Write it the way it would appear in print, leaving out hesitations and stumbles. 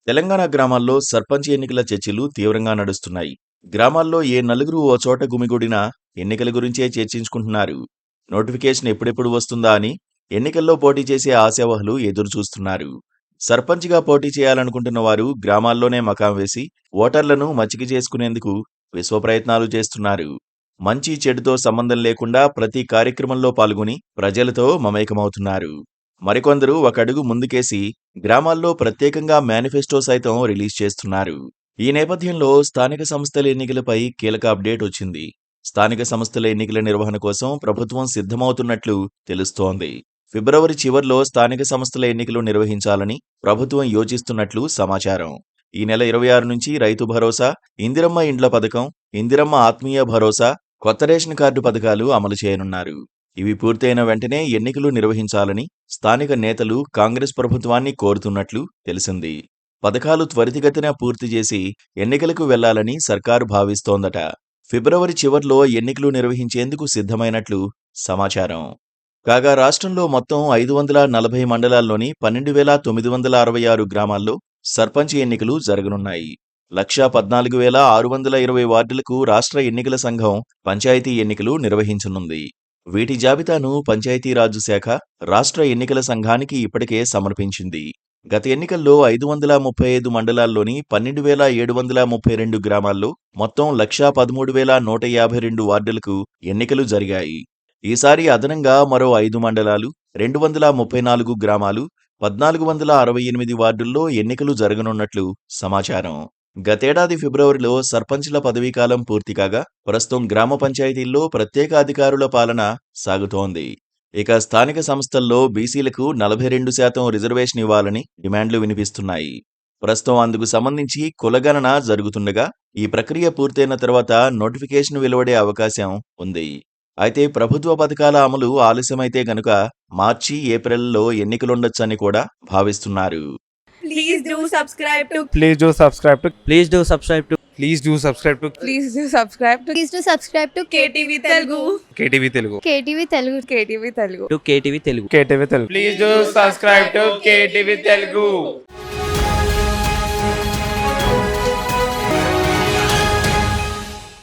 తెలంగాణ గ్రామాల్లో సర్పంచ్ ఎన్నికల చర్చలు తీవ్రంగా నడుస్తున్నాయి. గ్రామాల్లో ఏ నలుగురు ఓ చోట గుమిగూడినా ఎన్నికల గురించే చర్చించుకుంటున్నారు. నోటిఫికేషన్ ఎప్పుడెప్పుడు వస్తుందా అని ఎన్నికల్లో పోటీ చేసే ఆశావహులు ఎదురుచూస్తున్నారు. సర్పంచ్గా పోటీ చేయాలనుకుంటున్న వారు గ్రామాల్లోనే మకాం వేసి ఓటర్లను మచ్చిక చేసుకునేందుకు విశ్వ ప్రయత్నాలు చేస్తున్నారు. మంచి చెడుతో సంబంధం లేకుండా ప్రతి కార్యక్రమంలో పాల్గొని ప్రజలతో మమేకమవుతున్నారు. మరికొందరు ఒక అడుగు ముందుకేసి గ్రామాల్లో ప్రత్యేకంగా మేనిఫెస్టో సైతం రిలీజ్ చేస్తున్నారు. ఈ నేపథ్యంలో స్థానిక సంస్థల ఎన్నికలపై కీలక అప్డేట్ వచ్చింది. స్థానిక సంస్థల ఎన్నికల నిర్వహణ కోసం ప్రభుత్వం సిద్ధమవుతున్నట్లు తెలుస్తోంది. ఫిబ్రవరి చివర్లో స్థానిక సంస్థల ఎన్నికలు నిర్వహించాలని ప్రభుత్వం యోచిస్తున్నట్లు సమాచారం. ఈ నెల 26 నుంచి రైతు భరోసా, ఇందిరమ్మ ఇండ్ల పథకం, ఇందిరమ్మ ఆత్మీయ భరోసా, కొత్త రేషన్ కార్డు పథకాలు అమలు చేయనున్నారు. ఇవి పూర్తయిన వెంటనే ఎన్నికలు నిర్వహించాలని స్థానిక నేతలు కాంగ్రెస్ ప్రభుత్వాన్ని కోరుతున్నట్లు తెలిసింది. పథకాలు త్వరితగతిన పూర్తి చేసి ఎన్నికలకు వెళ్లాలని సర్కారు భావిస్తోందట. ఫిబ్రవరి చివర్లో ఎన్నికలు నిర్వహించేందుకు సిద్ధమైనట్లు సమాచారం. కాగా రాష్ట్రంలో మొత్తం 540 మండలాల్లోని 12,966 గ్రామాల్లో సర్పంచ్ ఎన్నికలు జరగనున్నాయి. 1,14,620 వార్డులకు రాష్ట్ర ఎన్నికల సంఘం పంచాయతీ ఎన్నికలు నిర్వహించనుంది. వీటి జాబితాను పంచాయతీరాజ్ శాఖ రాష్ట్ర ఎన్నికల సంఘానికి ఇప్పటికే సమర్పించింది. గత ఎన్నికల్లో 535 మండలాల్లోని 12,732 గ్రామాల్లో మొత్తం 1,13,152 వార్డులకు ఎన్నికలు జరిగాయి. ఈసారి అదనంగా మరో 5 మండలాలు, 234 గ్రామాలు, 1,468 వార్డుల్లో ఎన్నికలు జరగనున్నట్లు సమాచారం. గతేడాది ఫిబ్రవరిలో సర్పంచ్ల పదవీకాలం పూర్తికాగా ప్రస్తుతం గ్రామ పంచాయతీల్లో ప్రత్యేక అధికారుల పాలన సాగుతోంది. ఇక స్థానిక సంస్థల్లో బీసీలకు 42% రిజర్వేషన్ ఇవ్వాలని డిమాండ్లు వినిపిస్తున్నాయి. ప్రస్తుతం అందుకు సంబంధించి కులగణన జరుగుతుండగా ఈ ప్రక్రియ పూర్తయిన తర్వాత నోటిఫికేషన్ వెలువడే అవకాశం ఉంది. అయితే ప్రభుత్వ పథకాల అమలు ఆలస్యమైతే గనుక మార్చి, ఏప్రిల్లో ఎన్నికలుండొచ్చని కూడా భావిస్తున్నారు. Please do subscribe to Please do subscribe to Please do subscribe to Please do subscribe to Please do subscribe to Please do subscribe to KTV Telugu. KTV Telugu. KTV Telugu. KTV Telugu. KTV Telugu. KTV Telugu. Please do subscribe to KTV Telugu.